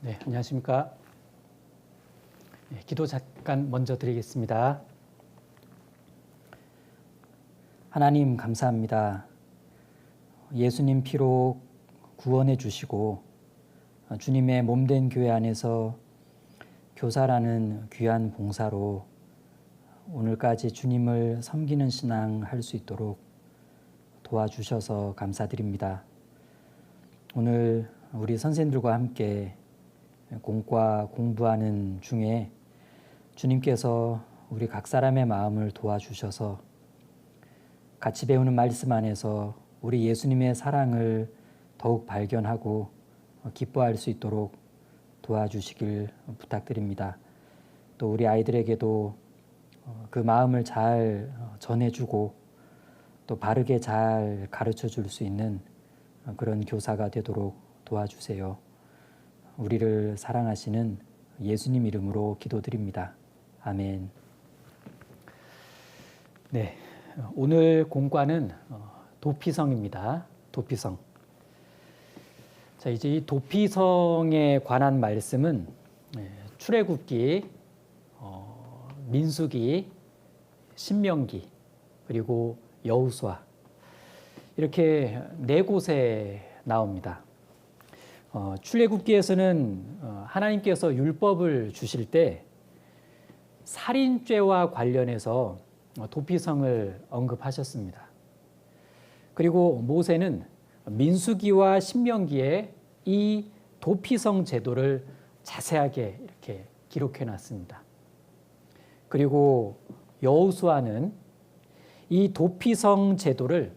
네, 안녕하십니까. 네, 기도 잠깐 먼저 드리겠습니다. 하나님 감사합니다. 예수님 피로 구원해 주시고 주님의 몸된 교회 안에서 교사라는 귀한 봉사로 오늘까지 주님을 섬기는 신앙 할 수 있도록 도와주셔서 감사드립니다. 오늘 우리 선생님들과 함께 공과 공부하는 중에 주님께서 우리 각 사람의 마음을 도와주셔서 같이 배우는 말씀 안에서 우리 예수님의 사랑을 더욱 발견하고 기뻐할 수 있도록 도와주시길 부탁드립니다. 또 우리 아이들에게도 그 마음을 잘 전해주고 또 바르게 잘 가르쳐 줄 수 있는 그런 교사가 되도록 도와주세요. 우리를 사랑하시는 예수님 이름으로 기도드립니다. 아멘. 네, 오늘 공과는 도피성입니다. 도피성. 자, 이제 이 도피성에 관한 말씀은 출애굽기, 민수기, 신명기, 그리고 여호수아 이렇게 네 곳에 나옵니다. 출애굽기에서는 하나님께서 율법을 주실 때 살인죄와 관련해서 도피성을 언급하셨습니다. 그리고 모세는 민수기와 신명기에 이 도피성 제도를 자세하게 이렇게 기록해 놨습니다. 그리고 여호수아는 이 도피성 제도를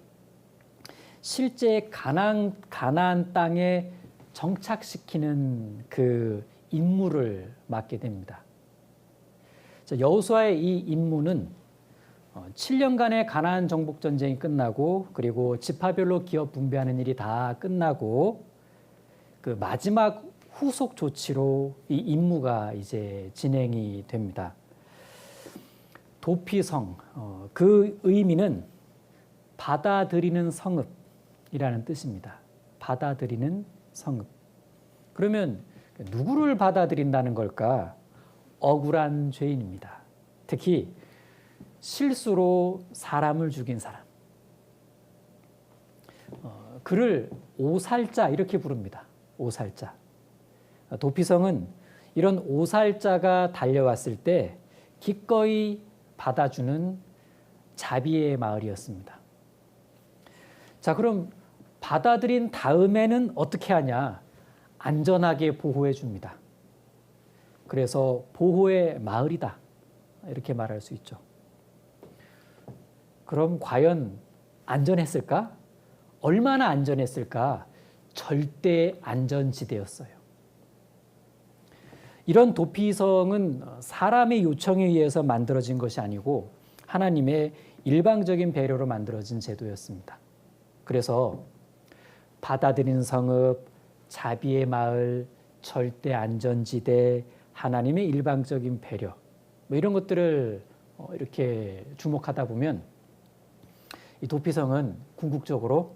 실제 가나안 땅에 정착시키는 그 임무를 맡게 됩니다. 여호수아의 이 임무는 7년간의 가나안 정복 전쟁이 끝나고 그리고 지파별로 기업 분배하는 일이 다 끝나고 그 마지막 후속 조치로 이 임무가 이제 진행이 됩니다. 도피성, 그 의미는 받아들이는 성읍이라는 뜻입니다. 받아들이는 성읍. 그러면 누구를 받아들인다는 걸까? 억울한 죄인입니다. 특히 실수로 사람을 죽인 사람. 그를 오살자 이렇게 부릅니다. 오살자. 도피성은 이런 오살자가 달려왔을 때 기꺼이 받아주는 자비의 마을이었습니다. 자, 그럼 받아들인 다음에는 어떻게 하냐? 안전하게 보호해 줍니다. 그래서 보호의 마을이다. 이렇게 말할 수 있죠. 그럼 과연 안전했을까? 얼마나 안전했을까? 절대 안전지대였어요. 이런 도피성은 사람의 요청에 의해서 만들어진 것이 아니고 하나님의 일방적인 배려로 만들어진 제도였습니다. 그래서 받아들이는 성읍, 자비의 마을, 절대 안전지대, 하나님의 일방적인 배려 뭐 이런 것들을 이렇게 주목하다 보면 이 도피성은 궁극적으로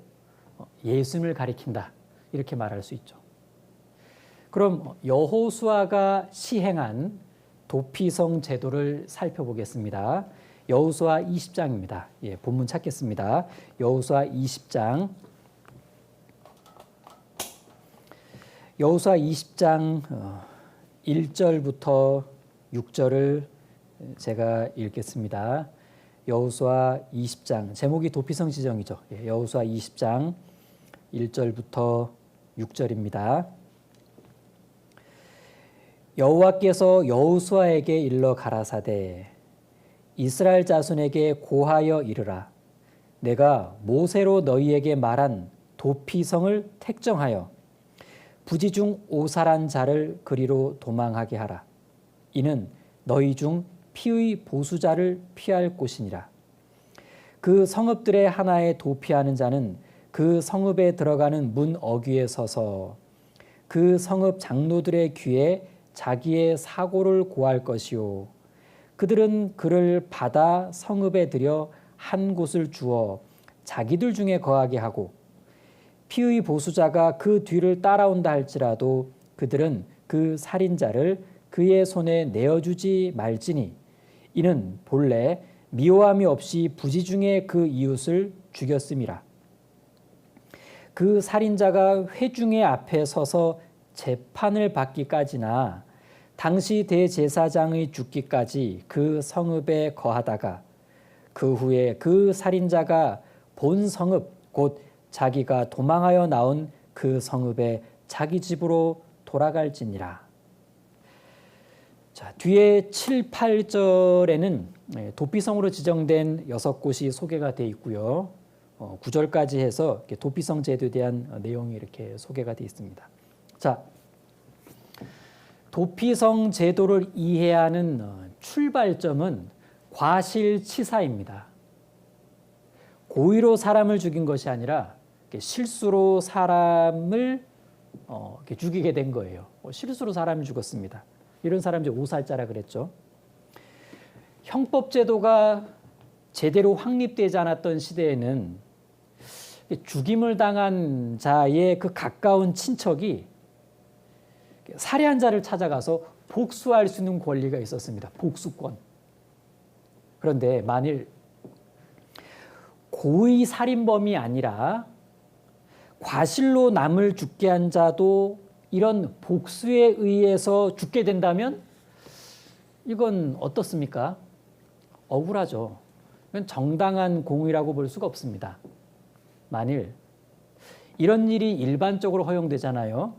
예수님을 가리킨다 이렇게 말할 수 있죠. 그럼 여호수아가 시행한 도피성 제도를 살펴보겠습니다. 여호수아 20장입니다. 예, 본문 찾겠습니다. 여호수아 20장. 여호수아 20장 1절부터 6절을 제가 읽겠습니다. 여호수아 20장 제목이 도피성 지정이죠. 예, 여호수아 20장 1절부터 6절입니다. 여호와께서 여호수아에게 일러 가라사대 이스라엘 자손에게 고하여 이르라 내가 모세로 너희에게 말한 도피성을 택정하여 부지 중 오살한 자를 그리로 도망하게 하라. 이는 너희 중 피의 보수자를 피할 곳이니라. 그 성읍들의 하나에 도피하는 자는 그 성읍에 들어가는 문 어귀에 서서 그 성읍 장로들의 귀에 자기의 사고를 고할 것이요 그들은 그를 받아 성읍에 들여 한 곳을 주어 자기들 중에 거하게 하고 피의 보수자가 그 뒤를 따라온다 할지라도 그들은 그 살인자를 그의 손에 내어주지 말지니 이는 본래 미워함이 없이 부지중에 그 이웃을 죽였음이라. 그 살인자가 회중의 앞에 서서 재판을 받기까지나 당시 대제사장의 죽기까지 그 성읍에 거하다가 그 후에 그 살인자가 본 성읍 곧 자기가 도망하여 나온 그 성읍에 자기 집으로 돌아갈지니라. 자, 뒤에 7, 8절에는 도피성으로 지정된 6곳이 소개가 되어 있고요. 9절까지 해서 도피성 제도에 대한 내용이 이렇게 소개가 되어 있습니다. 자, 도피성 제도를 이해하는 출발점은 과실치사입니다. 고의로 사람을 죽인 것이 아니라 실수로 사람을 죽이게 된 거예요. 실수로 사람을 죽었습니다. 이런 사람이 오살자라 그랬죠. 형법제도가 제대로 확립되지 않았던 시대에는 죽임을 당한 자의 그 가까운 친척이 살해한 자를 찾아가서 복수할 수 있는 권리가 있었습니다. 복수권. 그런데 만일 고의 살인범이 아니라 과실로 남을 죽게 한 자도 이런 복수에 의해서 죽게 된다면 이건 어떻습니까? 억울하죠. 이건 정당한 공의라고 볼 수가 없습니다. 만일 이런 일이 일반적으로 허용되잖아요.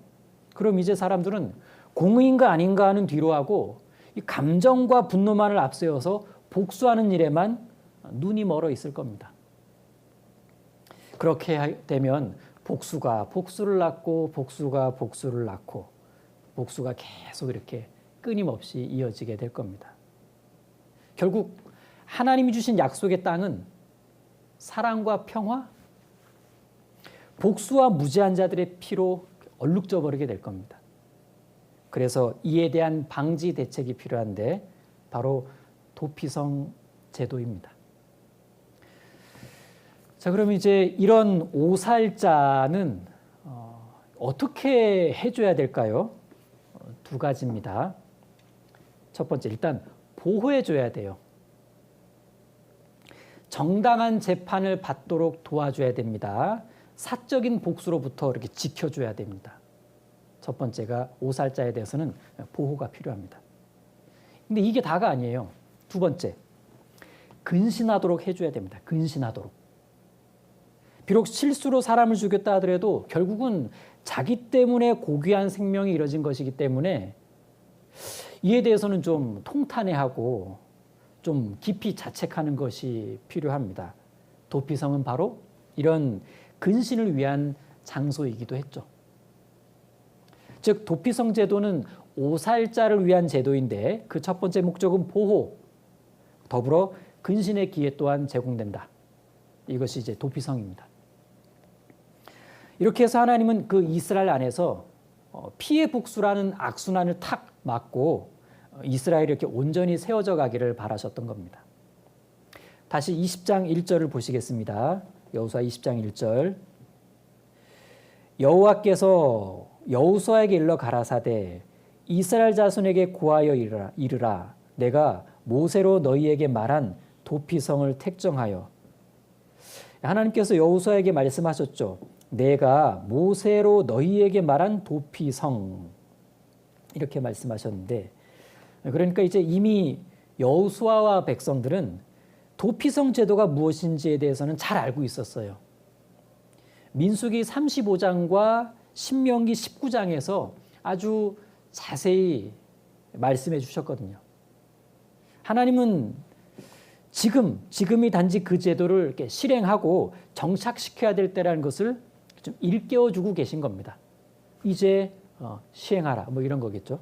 그럼 이제 사람들은 공의인가 아닌가 하는 뒤로 하고 이 감정과 분노만을 앞세워서 복수하는 일에만 눈이 멀어 있을 겁니다. 그렇게 되면 복수가 복수를 낳고 복수가 복수를 낳고 복수가 계속 이렇게 끊임없이 이어지게 될 겁니다. 결국 하나님이 주신 약속의 땅은 사랑과 평화, 복수와 무죄한 자들의 피로 얼룩져 버리게 될 겁니다. 그래서 이에 대한 방지 대책이 필요한데 바로 도피성 제도입니다. 자, 그럼 이제 이런 오살자는 어떻게 해줘야 될까요? 두 가지입니다. 첫 번째, 일단 보호해줘야 돼요. 정당한 재판을 받도록 도와줘야 됩니다. 사적인 복수로부터 이렇게 지켜줘야 됩니다. 첫 번째가 오살자에 대해서는 보호가 필요합니다. 근데 이게 다가 아니에요. 두 번째, 근신하도록 해줘야 됩니다. 근신하도록. 비록 실수로 사람을 죽였다 하더라도 결국은 자기 때문에 고귀한 생명이 이뤄진 것이기 때문에 이에 대해서는 좀 통탄해하고 좀 깊이 자책하는 것이 필요합니다. 도피성은 바로 이런 근신을 위한 장소이기도 했죠. 즉 도피성 제도는 오살자를 위한 제도인데 그 첫 번째 목적은 보호, 더불어 근신의 기회 또한 제공된다. 이것이 이제 도피성입니다. 이렇게 해서 하나님은 그 이스라엘 안에서 피해 복수라는 악순환을 탁 막고 이스라엘이 이렇게 온전히 세워져 가기를 바라셨던 겁니다. 다시 20장 1절을 보시겠습니다. 여호수아 20장 1절. 여호와께서 여호수아에게 일러 가라사대 이스라엘 자손에게 고하여 이르라 내가 모세로 너희에게 말한 도피성을 택정하여. 하나님께서 여호수아에게 말씀하셨죠. 내가 모세로 너희에게 말한 도피성, 이렇게 말씀하셨는데, 그러니까 이제 이미 여호수아와 백성들은 도피성 제도가 무엇인지에 대해서는 잘 알고 있었어요. 민수기 35장과 신명기 19장에서 아주 자세히 말씀해 주셨거든요. 하나님은 지금이 단지 그 제도를 이렇게 실행하고 정착시켜야 될 때라는 것을 좀 일깨워주고 계신 겁니다. 이제 시행하라, 뭐 이런 거겠죠.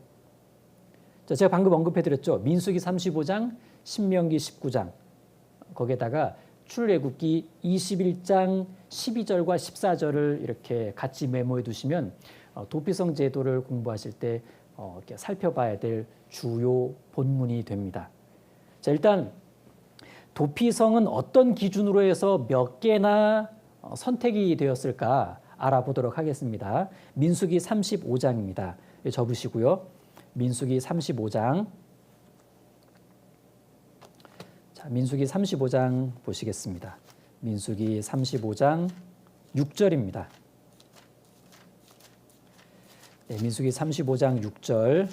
자, 제가 방금 언급해드렸죠. 민수기 35장, 신명기 19장, 거기에다가 출애굽기 21장 12절과 14절을 이렇게 같이 메모해 두시면 도피성 제도를 공부하실 때 이렇게 살펴봐야 될 주요 본문이 됩니다. 자, 일단 도피성은 어떤 기준으로 해서 몇 개나 선택이 되었을까 알아보도록 하겠습니다. 민수기 35장입니다. 접으시고요. 민수기 35장. 자, 민수기 35장 보시겠습니다. 민수기 35장 6절입니다. 네, 민수기 35장 6절.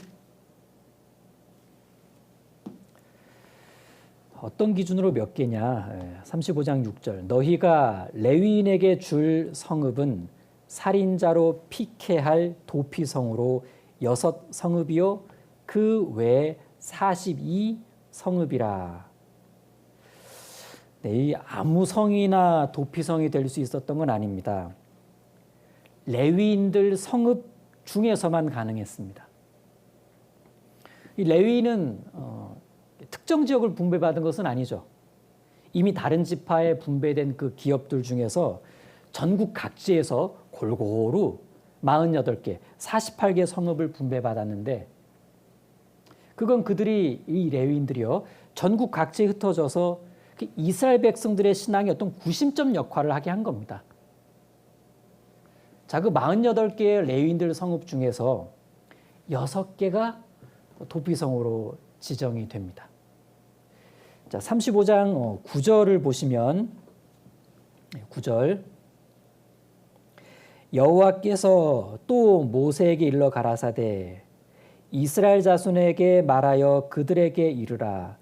어떤 기준으로 몇 개냐? 35장 6절. 너희가 레위인에게 줄 성읍은 살인자로 피케할 도피성으로 6성읍이요 그 외 42성읍이라. 네, 이 아무 성이나 도피성이 될 수 있었던 건 아닙니다. 레위인들 성읍 중에서만 가능했습니다. 이 레위인은 특정 지역을 분배받은 것은 아니죠. 이미 다른 지파에 분배된 그 기업들 중에서 전국 각지에서 골고루 48개, 48개 성읍을 분배받았는데 그건 그들이 이 레위인들이요 전국 각지에 흩어져서 이스라엘 백성들의 신앙의 어떤 구심점 역할을 하게 한 겁니다. 자, 그 48개의 레위인들 성읍 중에서 6개가 도피성으로 지정이 됩니다. 자, 35장 9절을 보시면 9절 여호와께서 또 모세에게 일러 가라사대 이스라엘 자손에게 말하여 그들에게 이르라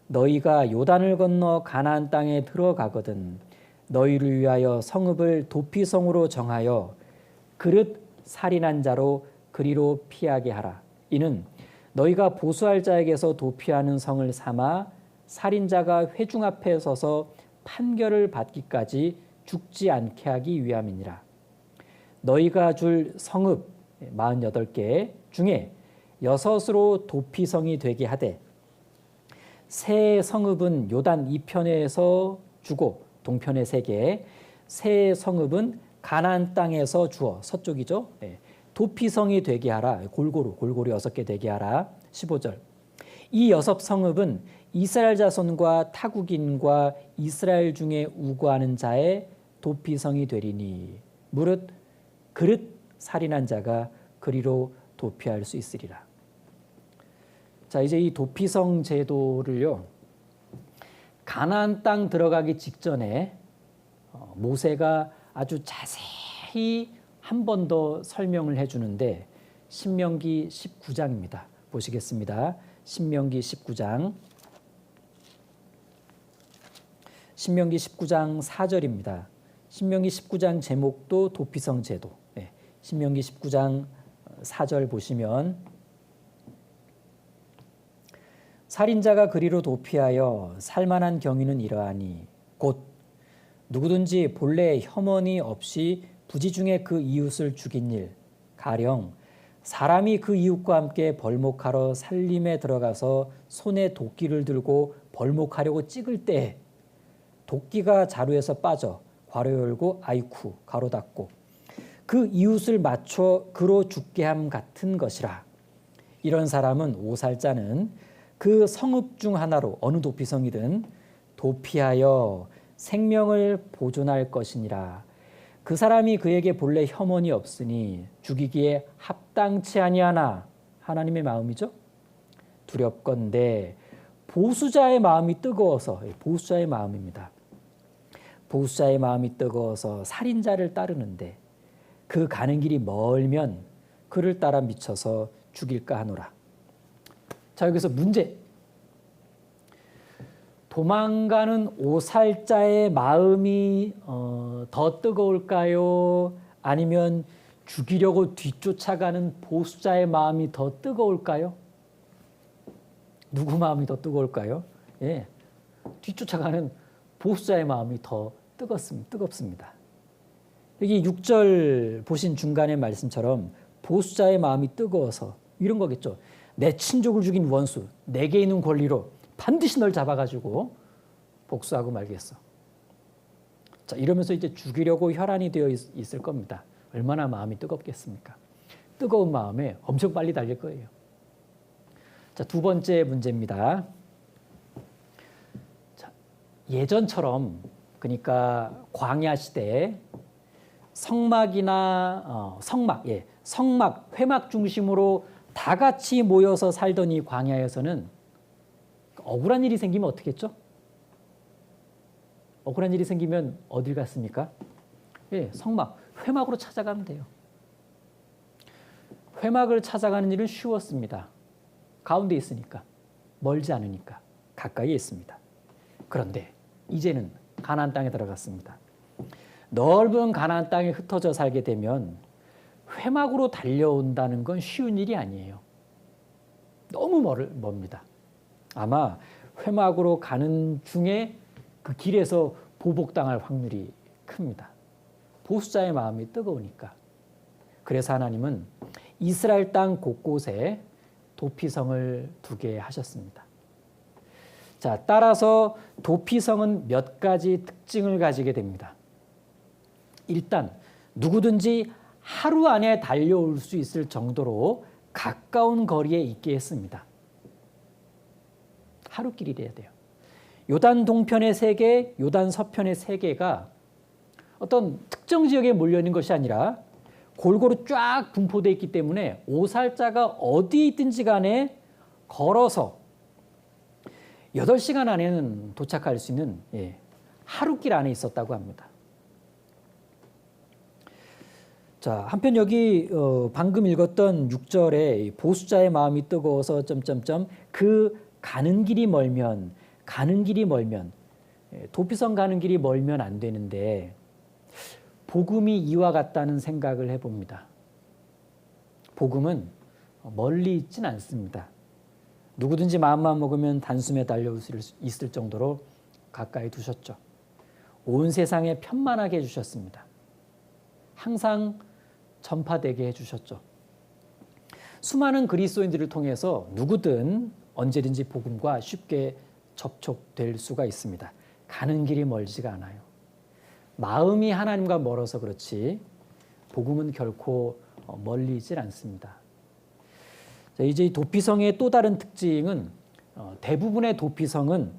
너희가 요단을 건너 가나안 땅에 들어가거든 너희를 위하여 성읍을 도피성으로 정하여 그릇 살인한 자로 그리로 피하게 하라. 이는 너희가 보수할 자에게서 도피하는 성을 삼아 살인자가 회중 앞에 서서 판결을 받기까지 죽지 않게 하기 위함이니라. 너희가 줄 성읍 48개 중에 6으로 도피성이 되게 하되 새 성읍은 요단 이편에서 주고 동편에 3개, 새 성읍은 가나안 땅에서 주어 서쪽이죠. 도피성이 되게 하라. 골고루 6개 되게 하라. 15절. 이 6성읍은 이스라엘 자손과 타국인과 이스라엘 중에 우고하는 자의 도피성이 되리니 무릇 그릇 살인한 자가 그리로 도피할 수 있으리라. 자, 이제 이 도피성 제도를요. 가나안 땅 들어가기 직전에 모세가 아주 자세히 한 번 더 설명을 해주는데 신명기 19장입니다. 보시겠습니다. 신명기 19장. 신명기 19장 4절입니다. 신명기 19장 제목도 도피성 제도. 신명기 19장 4절 보시면 살인자가 그리로 도피하여 살만한 경위는 이러하니 곧 누구든지 본래 혐언이 없이 부지 중에 그 이웃을 죽인 일 가령 사람이 그 이웃과 함께 벌목하러 살림에 들어가서 손에 도끼를 들고 벌목하려고 찍을 때 도끼가 자루에서 빠져 괄호 열고 아이쿠 가로 닫고 그 이웃을 맞춰 그로 죽게 함 같은 것이라. 이런 사람은 오살자는 그 성읍 중 하나로 어느 도피성이든 도피하여 생명을 보존할 것이니라. 그 사람이 그에게 본래 혐언이 없으니 죽이기에 합당치 아니하나 하나님의 마음이죠. 두렵건대 보수자의 마음이 뜨거워서 보수자의 마음입니다. 보수자의 마음이 뜨거워서 살인자를 따르는데 그 가는 길이 멀면 그를 따라 미쳐서 죽일까 하노라. 자, 여기서 문제. 도망가는 오살자의 마음이 더 뜨거울까요? 아니면 죽이려고 뒤쫓아가는 보수자의 마음이 더 뜨거울까요? 누구 마음이 더 뜨거울까요? 예, 뒤쫓아가는 보수자의 마음이 더 뜨겁습니다. 여기 6절 보신 중간의 말씀처럼 보수자의 마음이 뜨거워서 이런 거겠죠. 내 친족을 죽인 원수, 내게 있는 권리로 반드시 널 잡아가지고 복수하고 말겠어. 자, 이러면서 이제 죽이려고 혈안이 되어 있을 겁니다. 얼마나 마음이 뜨겁겠습니까? 뜨거운 마음에 엄청 빨리 달릴 거예요. 자, 두 번째 문제입니다. 자, 예전처럼 그러니까 광야 시대에 성막, 회막 중심으로 다 같이 모여서 살던 이 광야에서는 억울한 일이 생기면 어떻게 했죠? 억울한 일이 생기면 어딜 갔습니까? 성막, 회막으로 찾아가면 돼요. 회막을 찾아가는 일은 쉬웠습니다. 가운데 있으니까, 멀지 않으니까, 가까이에 있습니다. 그런데 이제는 가나안 땅에 들어갔습니다. 넓은 가나안 땅에 흩어져 살게 되면 회막으로 달려온다는 건 쉬운 일이 아니에요. 너무 멉니다. 아마 회막으로 가는 중에 그 길에서 보복당할 확률이 큽니다. 보수자의 마음이 뜨거우니까. 그래서 하나님은 이스라엘 땅 곳곳에 도피성을 두게 하셨습니다. 자, 따라서 도피성은 몇 가지 특징을 가지게 됩니다. 일단 누구든지 하루 안에 달려올 수 있을 정도로 가까운 거리에 있게 했습니다. 하루길이래야 돼요. 요단 동편의 3개, 요단 서편의 3개가 어떤 특정 지역에 몰려있는 것이 아니라 골고루 쫙 분포되어 있기 때문에 오살자가 어디에 있든지 간에 걸어서 8시간 안에는 도착할 수 있는 하루길 안에 있었다고 합니다. 자, 한편 여기 방금 읽었던 6절에 보수자의 마음이 뜨거워서 그 가는 길이 멀면 도피성 가는 길이 멀면 안 되는데 복음이 이와 같다는 생각을 해봅니다. 복음은 멀리 있진 않습니다. 누구든지 마음만 먹으면 단숨에 달려올 수 있을 정도로 가까이 두셨죠. 온 세상에 편만하게 해주셨습니다. 항상 전파되게 해주셨죠. 수많은 그리스도인들을 통해서 누구든 언제든지 복음과 쉽게 접촉될 수가 있습니다. 가는 길이 멀지가 않아요. 마음이 하나님과 멀어서 그렇지 복음은 결코 멀리 있질 않습니다. 자, 이제 도피성의 또 다른 특징은 대부분의 도피성은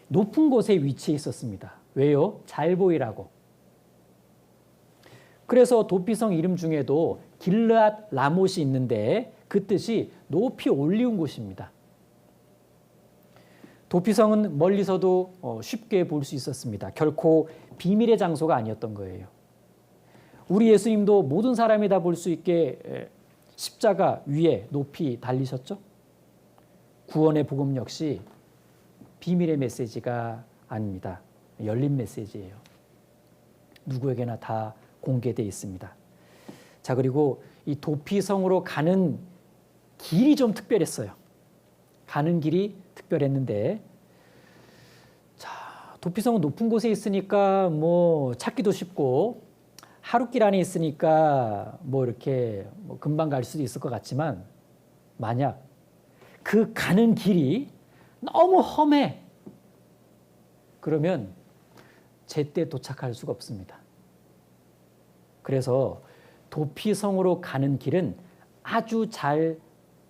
높은 곳에 위치해 있었습니다. 왜요? 잘 보이라고. 그래서 도피성 이름 중에도 길르앗 라못이 있는데 그 뜻이 높이 올리운 곳입니다. 도피성은 멀리서도 쉽게 볼 수 있었습니다. 결코 비밀의 장소가 아니었던 거예요. 우리 예수님도 모든 사람이 다 볼 수 있게 십자가 위에 높이 달리셨죠. 구원의 복음 역시 비밀의 메시지가 아닙니다. 열린 메시지예요. 누구에게나 다 공개되어 있습니다. 자, 그리고 이 도피성으로 가는 길이 좀 특별했어요. 가는 길이 특별했는데, 자, 도피성은 높은 곳에 있으니까 뭐 찾기도 쉽고 하루길 안에 있으니까 이렇게 금방 갈 수도 있을 것 같지만 만약 그 가는 길이 너무 험해 그러면 제때 도착할 수가 없습니다. 그래서 도피성으로 가는 길은 아주 잘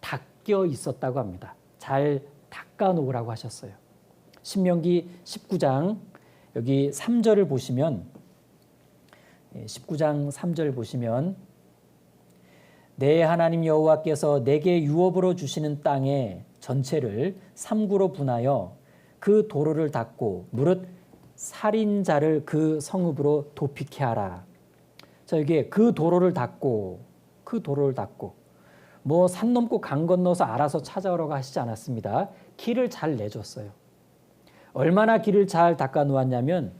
닦여 있었다고 합니다. 잘 닦아 놓으라고 하셨어요. 신명기 19장 여기 3절을 보시면 19장 3절 보시면 내 하나님 여호와께서 내게 유업으로 주시는 땅의 전체를 3구로 분하여 그 도로를 닦고 무릇 살인자를 그 성읍으로 도피케 하라. 자, 이게 그 도로를 닦고 뭐 산 넘고 강 건너서 알아서 찾아오라고 하시지 않았습니다. 길을 잘 내줬어요. 얼마나 길을 잘 닦아 놓았냐면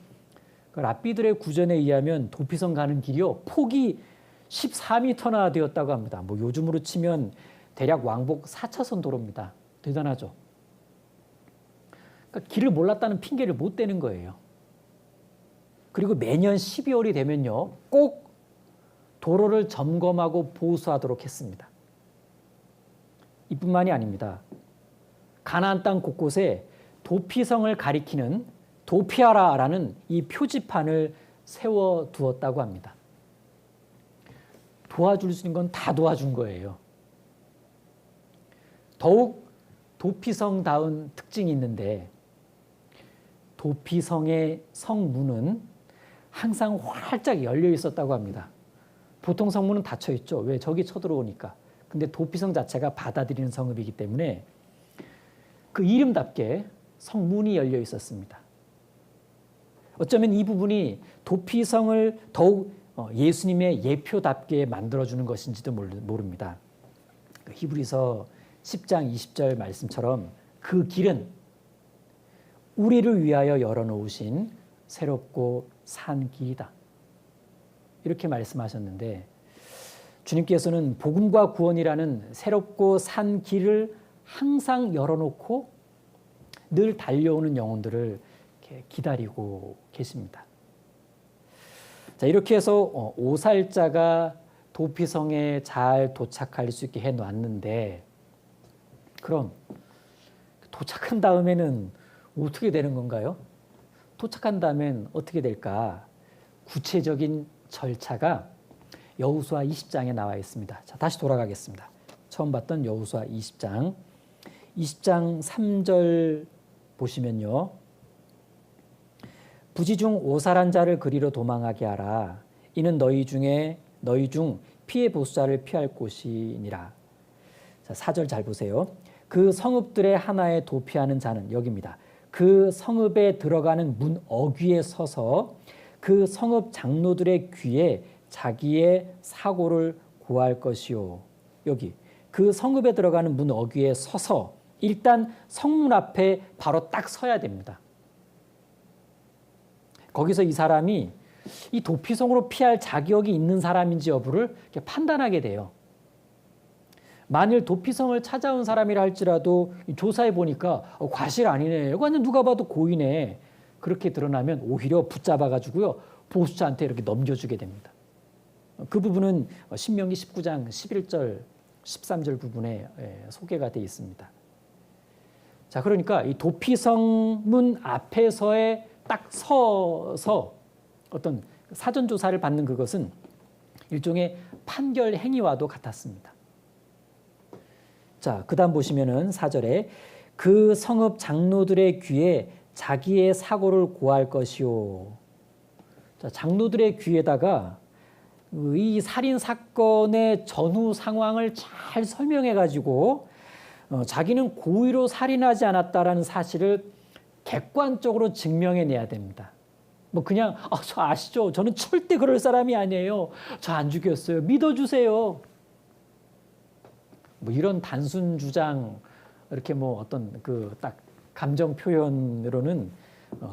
그 랍비들의 구전에 의하면 도피성 가는 길이요 폭이 14m나 되었다고 합니다. 뭐 요즘으로 치면 대략 왕복 4차선 도로입니다. 대단하죠. 그러니까 길을 몰랐다는 핑계를 못 대는 거예요. 그리고 매년 12월이 되면요 꼭 도로를 점검하고 보수하도록 했습니다. 이뿐만이 아닙니다. 가나안 땅 곳곳에 도피성을 가리키는 도피하라라는 이 표지판을 세워두었다고 합니다. 도와줄 수 있는 건 다 도와준 거예요. 더욱 도피성다운 특징이 있는데 도피성의 성문은 항상 활짝 열려 있었다고 합니다. 보통 성문은 닫혀 있죠. 왜? 적이 쳐들어오니까. 근데 도피성 자체가 받아들이는 성읍이기 때문에 그 이름답게 성문이 열려 있었습니다. 어쩌면 이 부분이 도피성을 더욱 예수님의 예표답게 만들어주는 것인지도 모릅니다. 히브리서 10장 20절 말씀처럼 그 길은 우리를 위하여 열어놓으신 새롭고 산 길이다. 이렇게 말씀하셨는데 주님께서는 복음과 구원이라는 새롭고 산 길을 항상 열어놓고 늘 달려오는 영혼들을 이렇게 기다리고 계십니다. 자, 이렇게 해서 오살자가 도피성에 잘 도착할 수 있게 해놨는데 그럼 도착한 다음에는 어떻게 되는 건가요? 도착한 다음엔 어떻게 될까? 구체적인 절차가 여호수아 20장에 나와 있습니다. 자, 다시 돌아가겠습니다. 처음 봤던 여호수아 20장 3절 보시면요. 부지중 오살한 자를 그리로 도망하게 하라. 이는 너희 중 피해 보수자를 피할 곳이니라. 자, 4절 잘 보세요. 그 성읍들의 하나에 도피하는 자는 여기입니다. 그 성읍에 들어가는 문 어귀에 서서 그 성읍 장로들의 귀에 자기의 사고를 고할 것이요. 여기 그 성읍에 들어가는 문 어귀에 서서 일단 성문 앞에 바로 딱 서야 됩니다. 거기서 이 사람이 이 도피성으로 피할 자격이 있는 사람인지 여부를 이렇게 판단하게 돼요. 만일 도피성을 찾아온 사람이라 할지라도 조사해 보니까 과실 아니네. 완전 누가 봐도 고의네. 그렇게 드러나면 오히려 붙잡아가지고요. 보수자한테 이렇게 넘겨주게 됩니다. 그 부분은 신명기 19장 11절, 13절 부분에 소개가 되어 있습니다. 자, 그러니까 이 도피성 문 앞에서의 딱 서서 어떤 사전 조사를 받는 그것은 일종의 판결 행위와도 같았습니다. 자, 그다음 보시면은 4절에 그 성읍 장로들의 귀에 자기의 사고를 고할 것이요. 자, 장로들의 귀에다가 이 살인 사건의 전후 상황을 잘 설명해 가지고 자기는 고의로 살인하지 않았다라는 사실을 객관적으로 증명해내야 됩니다. 뭐 그냥 저 아시죠? 저는 절대 그럴 사람이 아니에요. 저 안 죽였어요. 믿어주세요. 뭐 이런 단순 주장 이렇게 뭐 어떤 그 딱 감정 표현으로는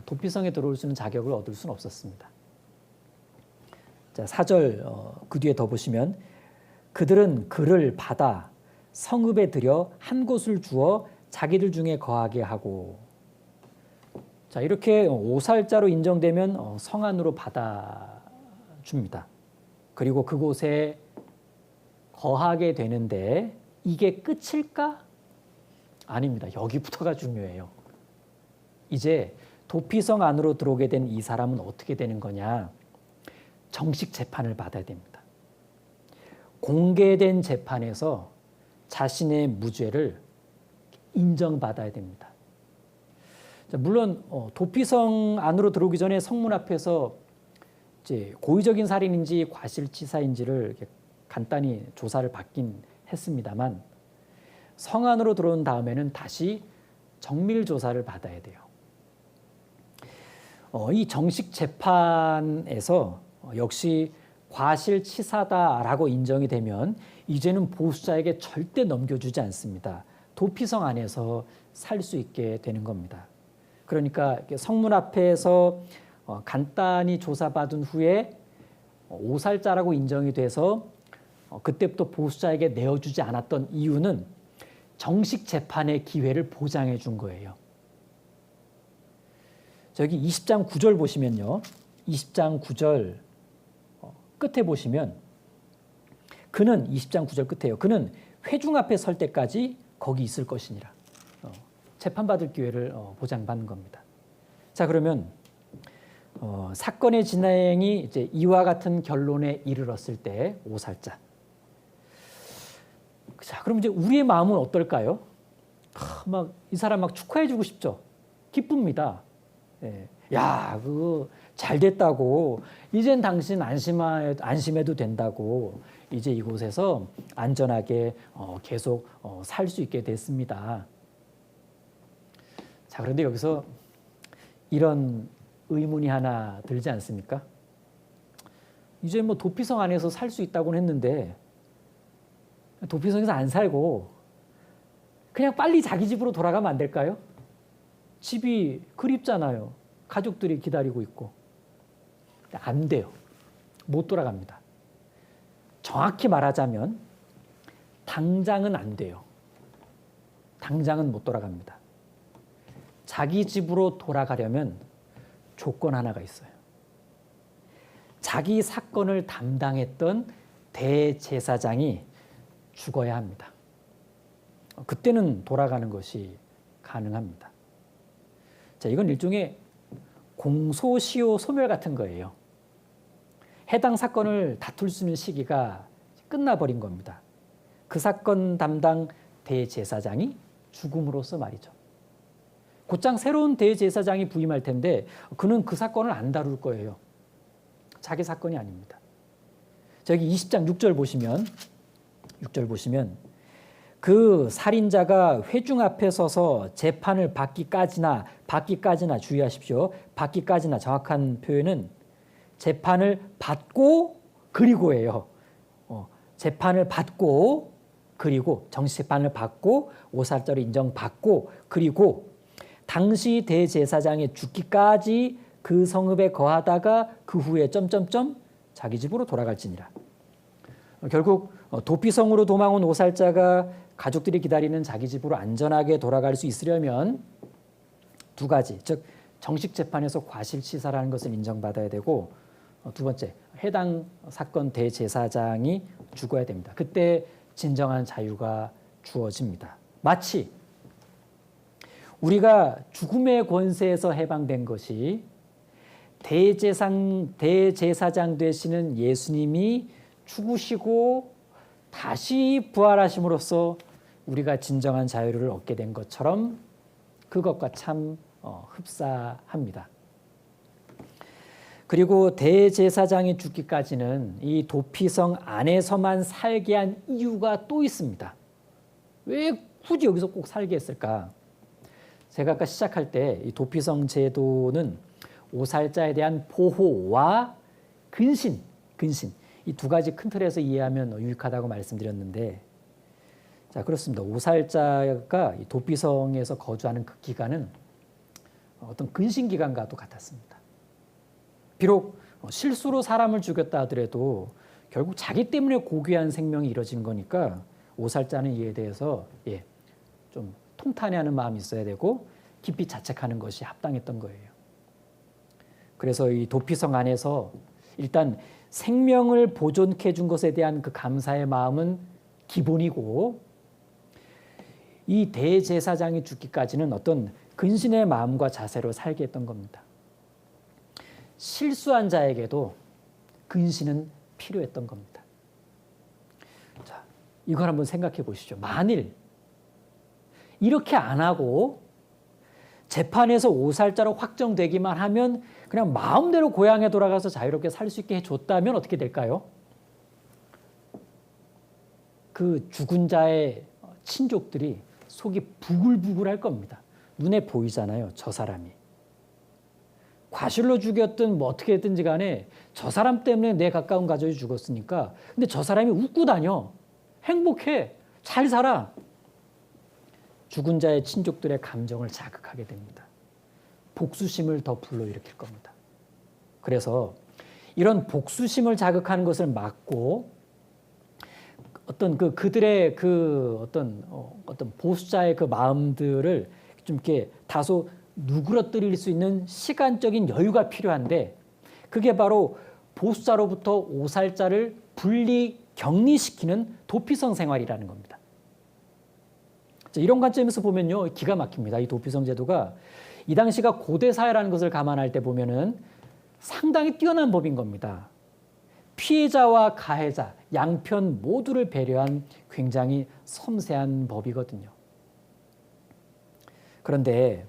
도피성에 들어올 수 있는 자격을 얻을 수는 없었습니다. 자, 4절 그 뒤에 더 보시면 그들은 그를 받아 성읍에 들여 한 곳을 주어 자기들 중에 거하게 하고. 자, 이렇게 오살자로 인정되면 성 안으로 받아줍니다. 그리고 그곳에 거하게 되는데 이게 끝일까? 아닙니다. 여기부터가 중요해요. 이제 도피성 안으로 들어오게 된 이 사람은 어떻게 되는 거냐? 정식 재판을 받아야 됩니다. 공개된 재판에서 자신의 무죄를 인정받아야 됩니다. 자, 물론 도피성 안으로 들어오기 전에 성문 앞에서 이제 고의적인 살인인지 과실치사인지를 이렇게 간단히 조사를 받긴 했습니다만 성 안으로 들어온 다음에는 다시 정밀 조사를 받아야 돼요. 이 정식 재판에서 역시 과실치사다라고 인정이 되면 이제는 보수자에게 절대 넘겨주지 않습니다. 도피성 안에서 살 수 있게 되는 겁니다. 그러니까 성문 앞에서 간단히 조사받은 후에 오살자라고 인정이 돼서 그때부터 보수자에게 내어주지 않았던 이유는 정식 재판의 기회를 보장해 준 거예요. 저기 20장 9절 보시면요. 20장 9절 끝에 보시면 그는 20장 9절 끝에요. 그는 회중 앞에 설 때까지 거기 있을 것이니라. 재판받을 기회를 보장받는 겁니다. 자, 그러면 사건의 진행이 이제 이와 같은 결론에 이르렀을 때 오살자. 자, 그럼 이제 우리의 마음은 어떨까요? 막 이 사람 막 축하해주고 싶죠. 기쁩니다. 예. 야, 그 잘 됐다고. 이젠 당신 안심해도 된다고. 이제 이곳에서 안전하게 계속 살 수 있게 됐습니다. 자, 그런데 여기서 이런 의문이 하나 들지 않습니까? 이제 뭐 도피성 안에서 살 수 있다고는 했는데 도피성에서 안 살고 그냥 빨리 자기 집으로 돌아가면 안 될까요? 집이 그립잖아요. 가족들이 기다리고 있고. 안 돼요. 못 돌아갑니다. 정확히 말하자면 당장은 안 돼요. 당장은 못 돌아갑니다. 자기 집으로 돌아가려면 조건 하나가 있어요. 자기 사건을 담당했던 대제사장이 죽어야 합니다. 그때는 돌아가는 것이 가능합니다. 자, 이건 일종의 공소시효 소멸 같은 거예요. 해당 사건을 다툴 수 있는 시기가 끝나버린 겁니다. 그 사건 담당 대제사장이 죽음으로써 말이죠. 곧장 새로운 대제사장이 부임할 텐데 그는 그 사건을 안 다룰 거예요. 자기 사건이 아닙니다. 저기 20장 6절 보시면 그 살인자가 회중 앞에 서서 재판을 받기까지나 주의하십시오. 받기까지나 정확한 표현은 재판을 받고 그리고예요. 재판을 받고 그리고 정식 재판을 받고 오살자로 인정받고 그리고 당시 대제사장의 죽기까지 그 성읍에 거하다가 그 후에 자기 집으로 돌아갈지니라. 결국 도피성으로 도망온 오살자가 가족들이 기다리는 자기 집으로 안전하게 돌아갈 수 있으려면 두 가지, 즉 정식 재판에서 과실치사라는 것을 인정받아야 되고 두 번째, 해당 사건 대제사장이 죽어야 됩니다. 그때 진정한 자유가 주어집니다. 마치 우리가 죽음의 권세에서 해방된 것이 대제사장 되시는 예수님이 죽으시고 다시 부활하심으로써 우리가 진정한 자유를 얻게 된 것처럼 그것과 참 흡사합니다. 그리고 대제사장이 죽기까지는 이 도피성 안에서만 살게 한 이유가 또 있습니다. 왜 굳이 여기서 꼭 살게 했을까? 제가 아까 시작할 때 이 도피성 제도는 오살자에 대한 보호와 근신 이 두 가지 큰 틀에서 이해하면 유익하다고 말씀드렸는데, 자, 그렇습니다. 오살자가 이 도피성에서 거주하는 그 기간은 어떤 근신 기간과도 같았습니다. 비록 실수로 사람을 죽였다 하더라도 결국 자기 때문에 고귀한 생명이 이뤄진 거니까 오살자는 이에 대해서 좀 통탄해하는 마음이 있어야 되고 깊이 자책하는 것이 합당했던 거예요. 그래서 이 도피성 안에서 일단 생명을 보존해 준 것에 대한 그 감사의 마음은 기본이고, 이 대제사장이 죽기까지는 어떤 근신의 마음과 자세로 살게 했던 겁니다. 실수한 자에게도 근신은 필요했던 겁니다. 자, 이걸 한번 생각해 보시죠. 만일 이렇게 안 하고 재판에서 오살자로 확정되기만 하면 그냥 마음대로 고향에 돌아가서 자유롭게 살 수 있게 해줬다면 어떻게 될까요? 그 죽은 자의 친족들이 속이 부글부글할 겁니다. 눈에 보이잖아요, 저 사람이. 과실로 죽였든 뭐 어떻게 했든지 간에 저 사람 때문에 내 가까운 가족이 죽었으니까. 근데 저 사람이 웃고 다녀. 행복해. 잘 살아. 죽은 자의 친족들의 감정을 자극하게 됩니다. 복수심을 더 불러일으킬 겁니다. 그래서 이런 복수심을 자극하는 것을 막고 어떤 그들의 어떤 보수자의 그 마음들을 좀 이렇게 다소 누그러뜨릴 수 있는 시간적인 여유가 필요한데, 그게 바로 보수자로부터 오살자를 분리 격리시키는 도피성 생활이라는 겁니다. 이런 관점에서 보면요, 기가 막힙니다. 이 도피성 제도가 이 당시가 고대 사회라는 것을 감안할 때 보면은 상당히 뛰어난 법인 겁니다. 피해자와 가해자, 양편 모두를 배려한 굉장히 섬세한 법이거든요. 그런데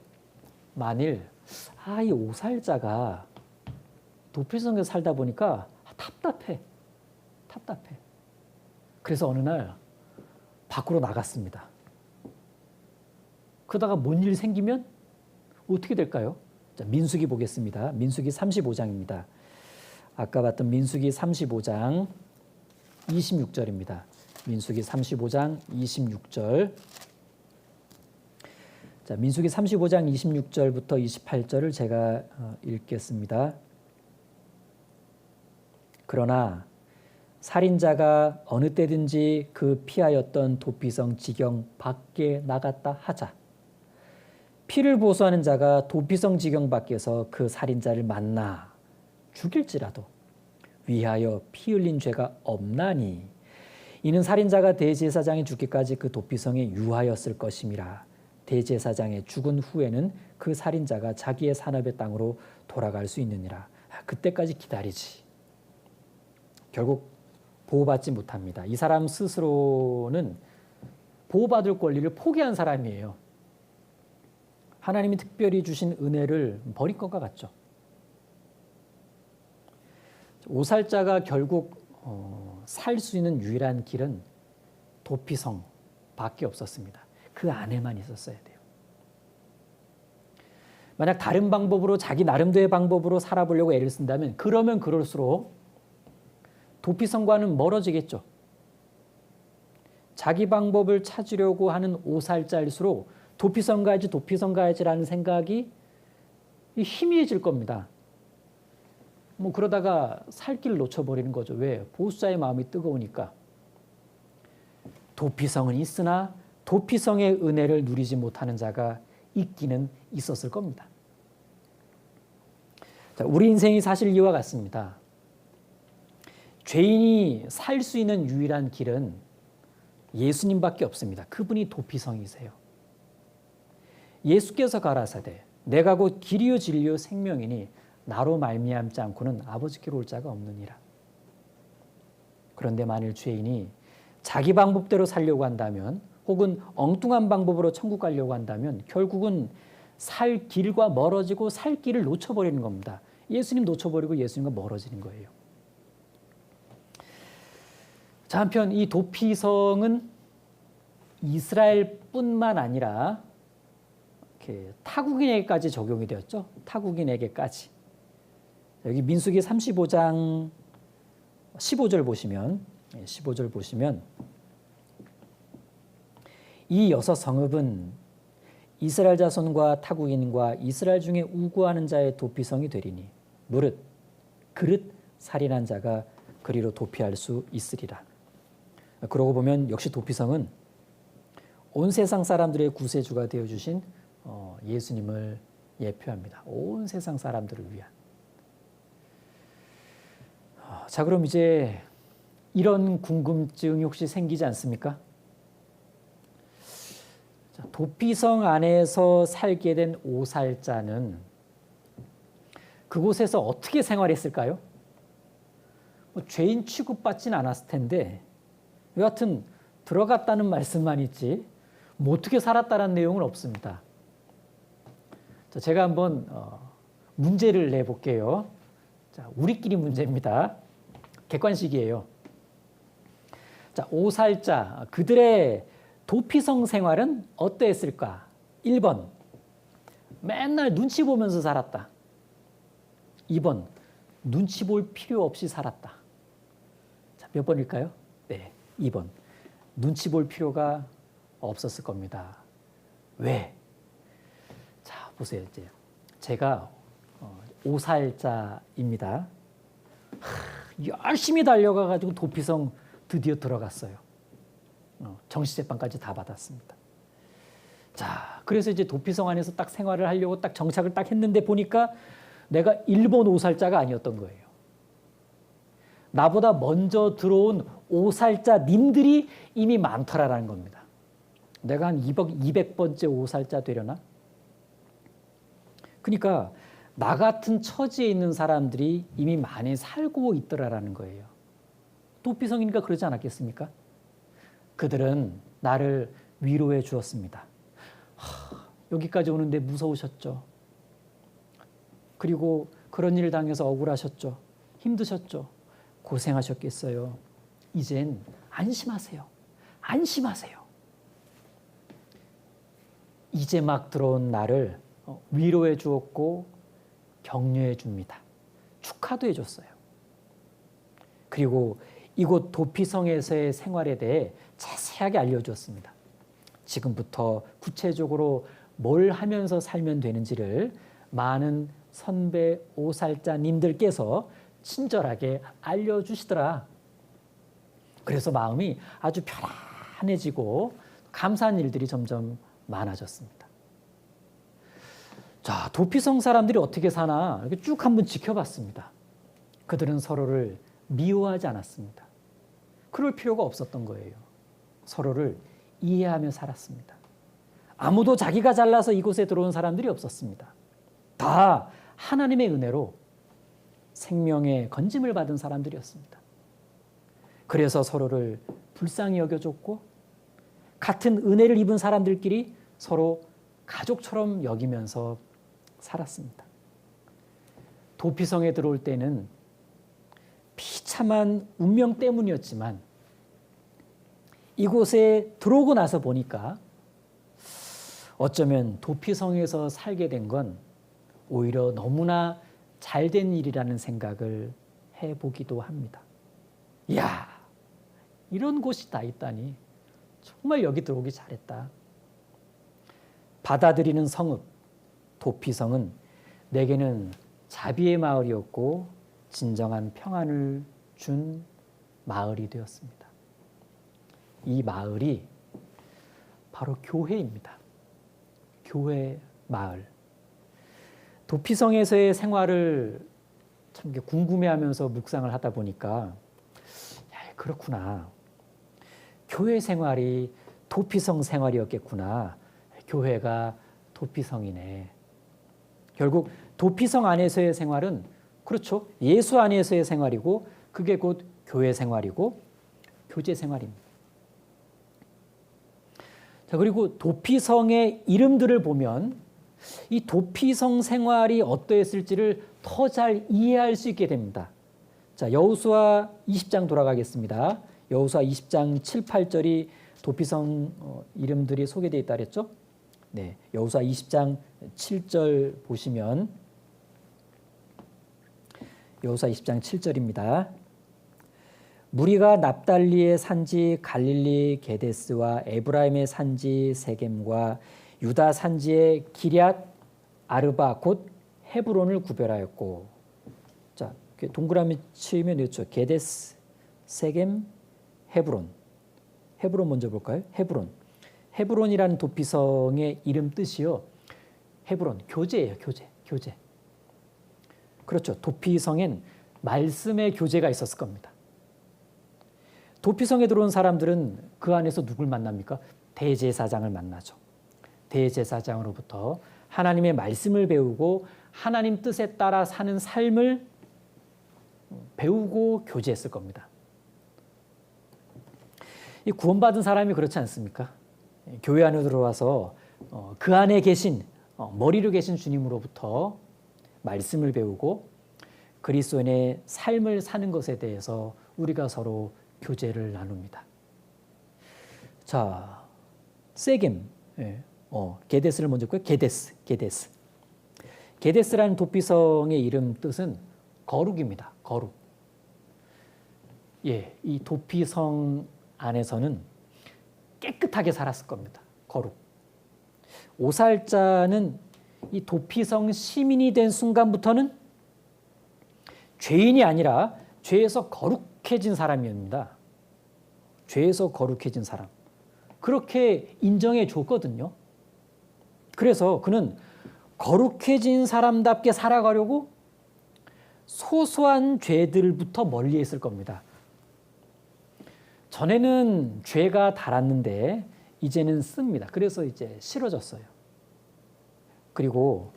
만일 이 오살자가 도피성에 살다 보니까 답답해. 그래서 어느 날 밖으로 나갔습니다. 그러다가 뭔 일 생기면 어떻게 될까요? 자, 민수기 보겠습니다. 민수기 35장입니다. 아까 봤던 민수기 35장 26절입니다. 민수기 35장 26절. 자, 민수기 35장 26절부터 28절을 제가 읽겠습니다. 그러나 살인자가 어느 때든지 그 피하였던 도피성 지경 밖에 나갔다 하자. 피를 보수하는 자가 도피성 지경 밖에서 그 살인자를 만나 죽일지라도 위하여 피 흘린 죄가 없나니 이는 살인자가 대제사장이 죽기까지 그 도피성에 유하였을 것임이라. 대제사장의 죽은 후에는 그 살인자가 자기의 산업의 땅으로 돌아갈 수 있느니라. 그때까지 기다리지. 결국 보호받지 못합니다. 이 사람 스스로는 보호받을 권리를 포기한 사람이에요. 하나님이 특별히 주신 은혜를 버린 것과 같죠. 오살자가 결국 살 수 있는 유일한 길은 도피성 밖에 없었습니다. 그 안에만 있었어야 돼요. 만약 다른 방법으로 자기 나름대로의 방법으로 살아보려고 애를 쓴다면 그러면 그럴수록 도피성과는 멀어지겠죠. 자기 방법을 찾으려고 하는 오살자일수록 도피성 가야지라는 생각이 희미해질 겁니다. 뭐 그러다가 살 길을 놓쳐버리는 거죠. 왜? 보수자의 마음이 뜨거우니까. 도피성은 있으나 도피성의 은혜를 누리지 못하는 자가 있기는 있었을 겁니다. 자, 우리 인생이 사실 이와 같습니다. 죄인이 살 수 있는 유일한 길은 예수님밖에 없습니다. 그분이 도피성이세요. 예수께서 가라사대 내가 곧 길이요 진리요 생명이니 나로 말미암지 않고는 아버지께로 올 자가 없느니라. 그런데 만일 죄인이 자기 방법대로 살려고 한다면 혹은 엉뚱한 방법으로 천국 가려고 한다면 결국은 살 길과 멀어지고 살 길을 놓쳐버리는 겁니다. 예수님 놓쳐버리고 예수님과 멀어지는 거예요. 자, 한편 이 도피성은 이스라엘뿐만 아니라 이렇게 타국인에게까지 적용이 되었죠. 타국인에게까지. 여기 민수기 35장 15절 보시면 이 여섯 성읍은 이스라엘 자손과 타국인과 이스라엘 중에 우고하는 자의 도피성이 되리니 무릇 그릇 살인한 자가 그리로 도피할 수 있으리라. 그러고 보면 역시 도피성은 온 세상 사람들의 구세주가 되어주신 예수님을 예표합니다. 온 세상 사람들을 위한. 자, 그럼 이제 이런 궁금증이 혹시 생기지 않습니까? 자, 도피성 안에서 살게 된 오살자는 그곳에서 어떻게 생활했을까요? 죄인 취급받진 않았을 텐데 여하튼 들어갔다는 말씀만 있지 뭐 어떻게 살았다는 내용은 없습니다. 자, 제가 한번 문제를 내볼게요. 자, 우리끼리 문제입니다. 객관식이에요. 자, 오살자 그들의 도피성 생활은 어떠했을까? 1번 맨날 눈치 보면서 살았다. 2번 눈치 볼 필요 없이 살았다. 자, 몇 번일까요? 네, 2번 눈치 볼 필요가 없었을 겁니다. 왜? 자, 보세요. 이제 제가 오살자입니다. 열심히 달려가가지고 도피성 드디어 들어갔어요. 정시제빵까지 다 받았습니다. 자, 그래서 이제 도피성 안에서 딱 생활을 하려고 딱 정착을 딱 했는데 보니까 내가 일본 오살자가 아니었던 거예요. 나보다 먼저 들어온 오살자님들이 이미 많더라라는 겁니다. 내가 한 200번째 오살자 되려나? 그러니까 나 같은 처지에 있는 사람들이 이미 많이 살고 있더라라는 거예요. 도피성이니까 그러지 않았겠습니까? 그들은 나를 위로해 주었습니다. 여기까지 오는데 무서우셨죠? 그리고 그런 일 당해서 억울하셨죠. 힘드셨죠. 고생하셨겠어요. 이젠 안심하세요. 안심하세요. 이제 막 들어온 나를 위로해 주었고 격려해 줍니다. 축하도 해줬어요. 그리고 이곳 도피성에서의 생활에 대해 자세하게 알려주었습니다. 지금부터 구체적으로 뭘 하면서 살면 되는지를 많은 선배 오살자님들께서 친절하게 알려주시더라. 그래서 마음이 아주 편안해지고 감사한 일들이 점점 많아졌습니다. 자, 도피성 사람들이 어떻게 사나 이렇게 쭉 한번 지켜봤습니다. 그들은 서로를 미워하지 않았습니다. 그럴 필요가 없었던 거예요. 서로를 이해하며 살았습니다. 아무도 자기가 잘나서 이곳에 들어온 사람들이 없었습니다. 다 하나님의 은혜로 생명의 건짐을 받은 사람들이었습니다. 그래서 서로를 불쌍히 여겨줬고 같은 은혜를 입은 사람들끼리 서로 가족처럼 여기면서 살았습니다. 도피성에 들어올 때는 비참한 운명 때문이었지만 이곳에 들어오고 나서 보니까 어쩌면 도피성에서 살게 된 건 오히려 너무나 잘된 일이라는 생각을 해보기도 합니다. 이야, 이런 곳이 다 있다니 정말 여기 들어오기 잘했다. 받아들이는 성읍, 도피성은 내게는 자비의 마을이었고 진정한 평안을 준 마을이 되었습니다. 이 마을이 바로 교회입니다. 교회 마을. 도피성에서의 생활을 참 궁금해하면서 묵상을 하다 보니까 그렇구나. 교회 생활이 도피성 생활이었겠구나. 교회가 도피성이네. 결국 도피성 안에서의 생활은 그렇죠. 예수 안에서의 생활이고 그게 곧 교회 생활이고 교제 생활입니다. 자, 그리고 도피성의 이름들을 보면 이 도피성 생활이 어떠했을지를 더 잘 이해할 수 있게 됩니다. 자, 여호수아 20장 돌아가겠습니다. 여호수아 20장 7, 8절이 도피성 이름들이 소개되어 있다 그랬죠? 네, 여호수아 20장 7절 보시면 여호수아 20장 7절입니다. 무리가 납달리의 산지 갈릴리 게데스와 에브라임의 산지 세겜과 유다 산지의 기럇 아르바 곧 헤브론을 구별하였고, 자 동그라미 치면 되죠. 게데스, 세겜, 헤브론. 헤브론 먼저 볼까요? 헤브론. 헤브론이라는 도피성의 이름 뜻이요. 헤브론 교제예요. 교제. 그렇죠. 도피성엔 말씀의 교제가 있었을 겁니다. 도피성에 들어온 사람들은 그 안에서 누굴 만납니까? 대제사장을 만나죠. 대제사장으로부터 하나님의 말씀을 배우고 하나님 뜻에 따라 사는 삶을 배우고 교제했을 겁니다. 이 구원받은 사람이 그렇지 않습니까? 교회 안에 들어와서 그 안에 계신 머리로 계신 주님으로부터 말씀을 배우고 그리스도인의 삶을 사는 것에 대해서 우리가 서로 교제를 나눕니다. 자, 세겜, 게데스를 먼저 볼까요? 게데스. 게데스라는 도피성의 이름 뜻은 거룩입니다. 거룩. 예, 이 도피성 안에서는 깨끗하게 살았을 겁니다. 거룩. 오살자는 이 도피성 시민이 된 순간부터는 죄인이 아니라 죄에서 거룩해진 사람입니다. 죄에서 거룩해진 사람. 그렇게 인정해 줬거든요. 그래서 그는 거룩해진 사람답게 살아가려고 소소한 죄들부터 멀리 했을 겁니다. 전에는 죄가 달았는데 이제는 씁니다. 그래서 이제 싫어졌어요. 그리고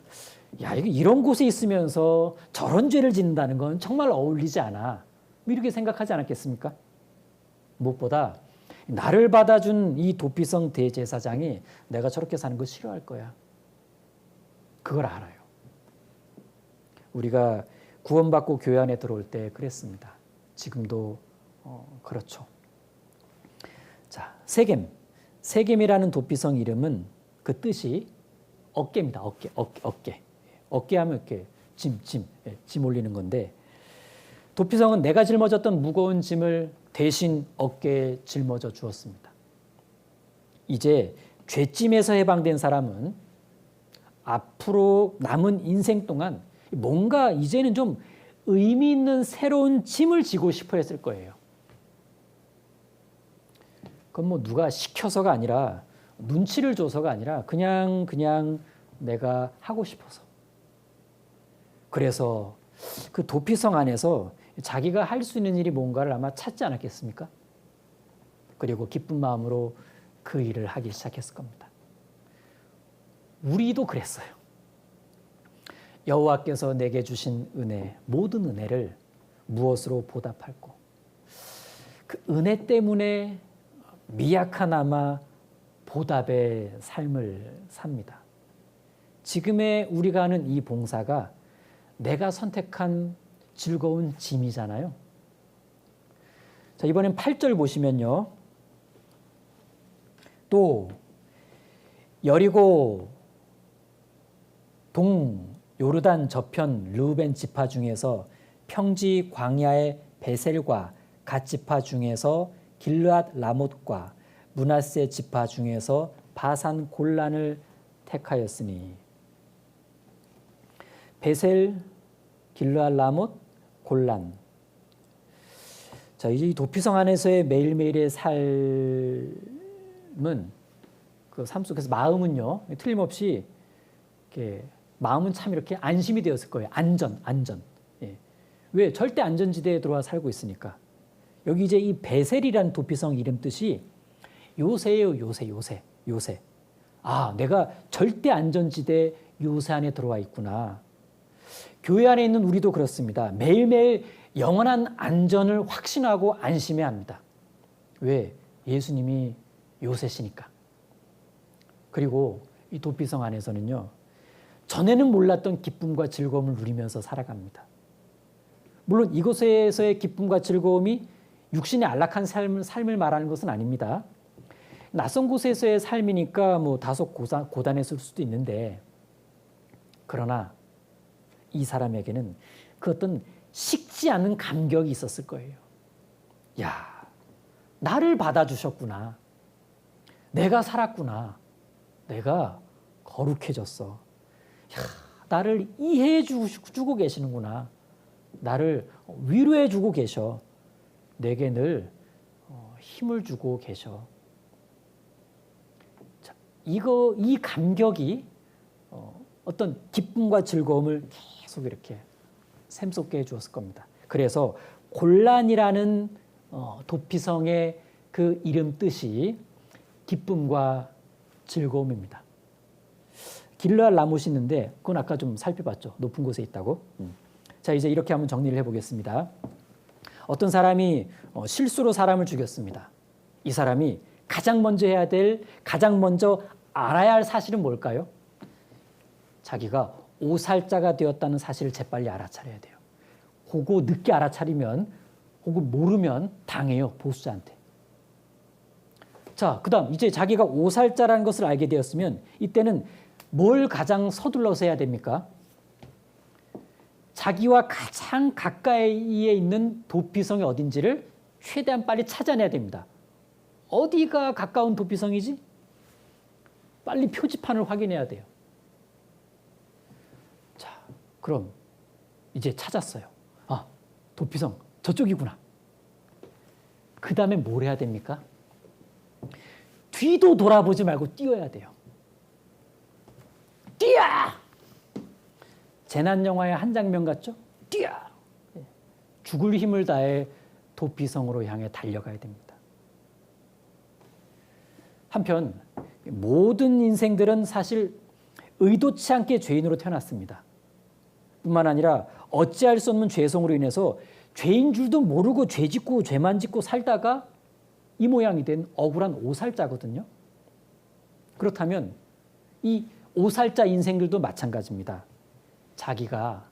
이런 곳에 있으면서 저런 죄를 짓는다는 건 정말 어울리지 않아. 이렇게 생각하지 않았겠습니까? 무엇보다 나를 받아준 이 도피성 대제사장이 내가 저렇게 사는 거 싫어할 거야. 그걸 알아요. 우리가 구원받고 교회 안에 들어올 때 그랬습니다. 지금도 그렇죠. 자, 세겜. 세겜이라는 도피성 이름은 그 뜻이 어깨입니다. 어깨. 어깨하면 이렇게 짐 올리는 건데, 도피성은 내가 짊어졌던 무거운 짐을 대신 어깨에 짊어져 주었습니다. 이제 죄짐에서 해방된 사람은 앞으로 남은 인생 동안 뭔가 이제는 좀 의미 있는 새로운 짐을 지고 싶어 했을 거예요. 그건 뭐 누가 시켜서가 아니라, 눈치를 줘서가 아니라 그냥 내가 하고 싶어서. 그래서 그 도피성 안에서 자기가 할 수 있는 일이 뭔가를 아마 찾지 않았겠습니까? 그리고 기쁜 마음으로 그 일을 하기 시작했을 겁니다. 우리도 그랬어요. 여호와께서 내게 주신 은혜, 모든 은혜를 무엇으로 보답할꼬? 그 은혜 때문에 미약하나마 보답의 삶을 삽니다. 지금의 우리가 하는 이 봉사가 내가 선택한 즐거운 짐이잖아요. 자, 이번엔 8절 보시면요. 또 여리고 동 요르단 저편 르우벤 지파 중에서 평지 광야의 베셀과 갓 지파 중에서 길르앗 라못과 므낫세 지파 중에서 바산 골란을 택하였으니. 베셀, 길르앗 라못, 골란. 자, 이 도피성 안에서의 매일매일의 삶은, 그 삶 속에서 마음은요, 틀림없이 이렇게 마음은 참 이렇게 안심이 되었을 거예요. 안전. 예. 왜? 절대 안전지대에 들어와 살고 있으니까. 여기 이제 이 베셀이라는 도피성 이름 뜻이 요새예요. 요새. 아, 내가 절대 안전지대 요새 안에 들어와 있구나. 교회 안에 있는 우리도 그렇습니다. 매일매일 영원한 안전을 확신하고 안심해야 합니다. 왜? 예수님이 요새시니까. 그리고 이 도피성 안에서는요, 전에는 몰랐던 기쁨과 즐거움을 누리면서 살아갑니다. 물론 이곳에서의 기쁨과 즐거움이 육신의 안락한 삶을 말하는 것은 아닙니다. 낯선 곳에서의 삶이니까 뭐 다소 고단했을 수도 있는데, 그러나 이 사람에게는 그 어떤 식지 않은 감격이 있었을 거예요. 야, 나를 받아주셨구나. 내가 살았구나. 내가 거룩해졌어. 야, 나를 이해해 주고 계시는구나. 나를 위로해 주고 계셔. 내게 늘 힘을 주고 계셔. 자, 이 감격이 어떤 기쁨과 즐거움을 계속 이렇게 샘솟게 해주었을 겁니다. 그래서 골란이라는 도피성의 그 이름 뜻이 기쁨과 즐거움입니다. 길르앗 라못이 있는데 그건 아까 좀 살펴봤죠. 높은 곳에 있다고. 자, 이제 이렇게 한번 정리를 해보겠습니다. 어떤 사람이 실수로 사람을 죽였습니다. 이 사람이 가장 먼저 알아야 할 사실은 뭘까요? 자기가 오살자가 되었다는 사실을 재빨리 알아차려야 돼요. 그거 늦게 알아차리면, 그거 모르면 당해요, 보수자한테. 자, 그 다음 이제 자기가 오살자라는 것을 알게 되었으면 이때는 뭘 가장 서둘러서 해야 됩니까? 자기와 가장 가까이에 있는 도피성이 어딘지를 최대한 빨리 찾아내야 됩니다. 어디가 가까운 도피성이지? 빨리 표지판을 확인해야 돼요. 자, 그럼 이제 찾았어요. 아, 도피성 저쪽이구나. 그 다음에 뭘 해야 됩니까? 뒤도 돌아보지 말고 뛰어야 돼요. 뛰어! 재난 영화의 한 장면 같죠? 뛰어! 죽을 힘을 다해 도피성으로 향해 달려가야 됩니다. 한편 모든 인생들은 사실 의도치 않게 죄인으로 태어났습니다. 뿐만 아니라 어찌할 수 없는 죄성으로 인해서 죄인 줄도 모르고 죄 짓고 죄만 짓고 살다가 이 모양이 된 억울한 오살자거든요. 그렇다면 이 오살자 인생들도 마찬가지입니다. 자기가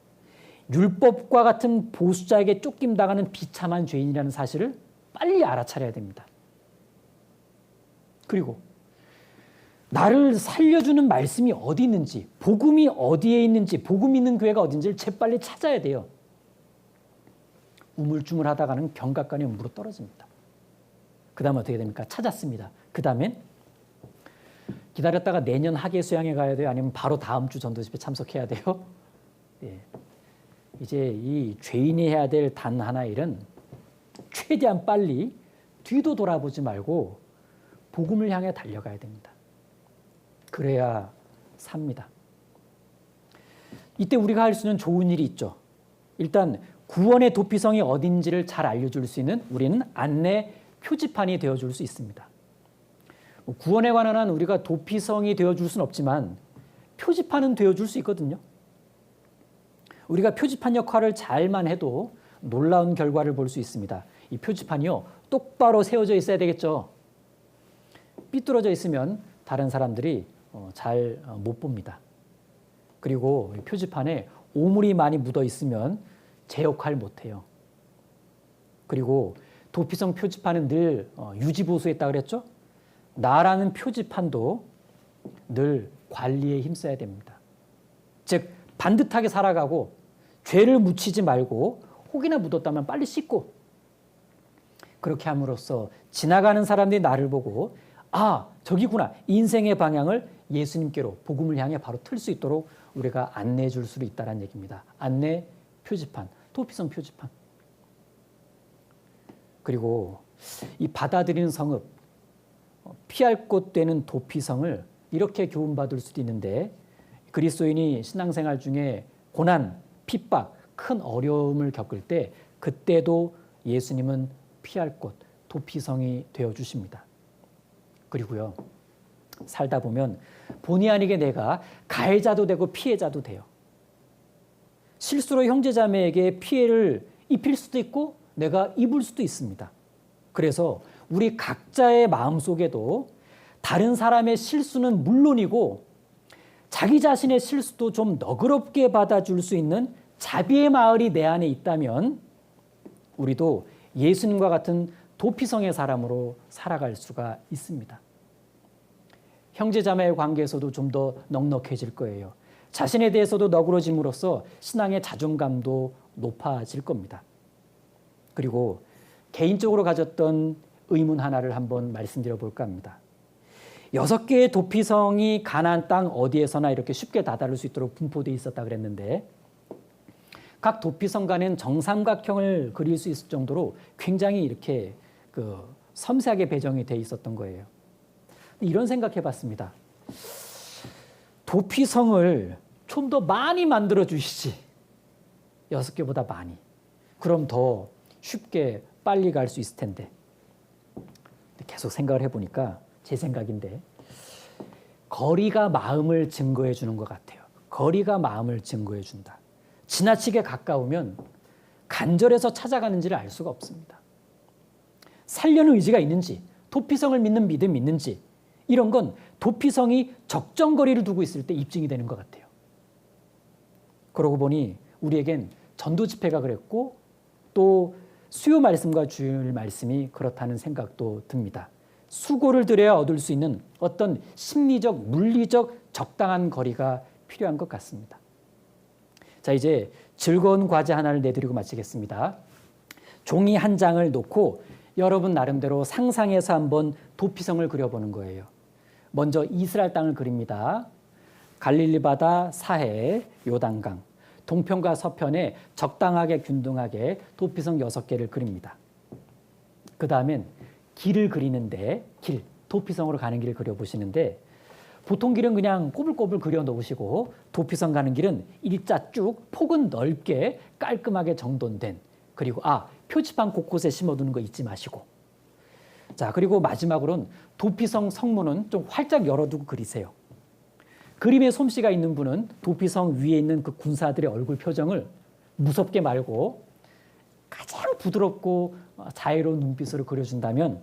율법과 같은 보수자에게 쫓김당하는 비참한 죄인이라는 사실을 빨리 알아차려야 됩니다. 그리고 나를 살려주는 말씀이 어디 있는지, 복음이 어디에 있는지, 복음 있는 교회가 어딘지를 재빨리 찾아야 돼요. 우물쭈물하다가는 경각간에 물어 떨어집니다. 그 다음 어떻게 됩니까? 찾았습니다. 그 다음엔 기다렸다가 내년 학예 수양회 가야 돼요? 아니면 바로 다음 주 전도 집회 참석해야 돼요? 예. 이제 이 죄인이 해야 될 단 하나의 일은 최대한 빨리 뒤도 돌아보지 말고 복음을 향해 달려가야 됩니다. 그래야 삽니다. 이때 우리가 할 수 있는 좋은 일이 있죠. 일단 구원의 도피성이 어딘지를 잘 알려줄 수 있는 우리는 안내 표지판이 되어줄 수 있습니다. 구원에 관한 한 우리가 도피성이 되어줄 수는 없지만 표지판은 되어줄 수 있거든요. 우리가 표지판 역할을 잘만 해도 놀라운 결과를 볼 수 있습니다. 이 표지판이요, 똑바로 세워져 있어야 되겠죠. 삐뚤어져 있으면 다른 사람들이 잘 못 봅니다. 그리고 표지판에 오물이 많이 묻어 있으면 제 역할 못해요. 그리고 도피성 표지판은 늘 유지보수했다고 그랬죠? 나라는 표지판도 늘 관리에 힘써야 됩니다. 즉 반듯하게 살아가고 죄를 묻히지 말고 혹이나 묻었다면 빨리 씻고, 그렇게 함으로써 지나가는 사람들이 나를 보고 아, 저기구나, 인생의 방향을 예수님께로, 복음을 향해 바로 틀 수 있도록 우리가 안내해 줄 수 있다는 얘기입니다. 안내 표지판, 도피성 표지판. 그리고 이 받아들이는 성읍, 피할 곳 되는 도피성을 이렇게 교훈받을 수도 있는데, 그리스도인이 신앙생활 중에 고난, 핍박, 큰 어려움을 겪을 때 그때도 예수님은 피할 곳, 도피성이 되어주십니다. 그리고요, 살다 보면 본의 아니게 내가 가해자도 되고 피해자도 돼요. 실수로 형제자매에게 피해를 입힐 수도 있고 내가 입을 수도 있습니다. 그래서 우리 각자의 마음속에도 다른 사람의 실수는 물론이고 자기 자신의 실수도 좀 너그럽게 받아줄 수 있는 자비의 마을이 내 안에 있다면 우리도 예수님과 같은 도피성의 사람으로 살아갈 수가 있습니다. 형제자매의 관계에서도 좀 더 넉넉해질 거예요. 자신에 대해서도 너그러짐으로써 신앙의 자존감도 높아질 겁니다. 그리고 개인적으로 가졌던 의문 하나를 한번 말씀드려 볼까 합니다. 6개의 도피성이 가나안 땅 어디에서나 이렇게 쉽게 다다를 수 있도록 분포되어 있었다 그랬는데, 각 도피성 간엔 정삼각형을 그릴 수 있을 정도로 굉장히 이렇게 섬세하게 배정이 돼 있었던 거예요. 이런 생각해 봤습니다. 도피성을 좀 더 많이 만들어 주시지. 6개보다 많이. 그럼 더 쉽게 빨리 갈 수 있을 텐데. 계속 생각을 해보니까 제 생각인데, 거리가 마음을 증거해 주는 것 같아요. 거리가 마음을 증거해 준다. 지나치게 가까우면 간절해서 찾아가는지를 알 수가 없습니다. 살려는 의지가 있는지, 도피성을 믿는 믿음이 있는지, 이런 건 도피성이 적정 거리를 두고 있을 때 입증이 되는 것 같아요. 그러고 보니 우리에겐 전도 집회가 그랬고 또 수요 말씀과 주일 말씀이 그렇다는 생각도 듭니다. 수고를 들여야 얻을 수 있는 어떤 심리적, 물리적 적당한 거리가 필요한 것 같습니다. 자, 이제 즐거운 과제 하나를 내드리고 마치겠습니다. 종이 한 장을 놓고 여러분 나름대로 상상해서 한번 도피성을 그려보는 거예요. 먼저 이스라엘 땅을 그립니다. 갈릴리 바다 사해 요단강, 동편과 서편에 적당하게 균등하게 도피성 6개를 그립니다. 그 다음엔 길을 그리는데, 도피성으로 가는 길을 그려보시는데, 보통 길은 그냥 꼬불꼬불 그려 놓으시고 도피성 가는 길은 일자 쭉 폭은 넓게 깔끔하게 정돈된, 그리고 표지판 곳곳에 심어두는 거 잊지 마시고, 자, 그리고 마지막으로는 도피성 성문은 좀 활짝 열어두고 그리세요. 그림에 솜씨가 있는 분은 도피성 위에 있는 그 군사들의 얼굴 표정을 무섭게 말고 가장 부드럽고 자유로운 눈빛으로 그려준다면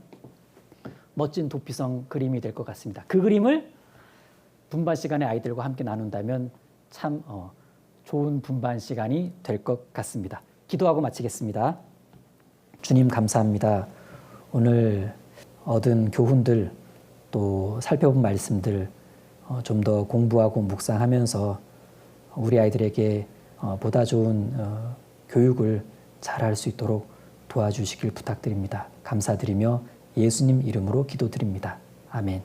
멋진 도피성 그림이 될 것 같습니다. 그 그림을 분반 시간에 아이들과 함께 나눈다면 참 좋은 분반 시간이 될 것 같습니다. 기도하고 마치겠습니다. 주님 감사합니다. 오늘 얻은 교훈들 또 살펴본 말씀들 좀 더 공부하고 묵상하면서 우리 아이들에게 보다 좋은 교육을 잘할 수 있도록 도와주시길 부탁드립니다. 감사드리며 예수님 이름으로 기도드립니다. 아멘.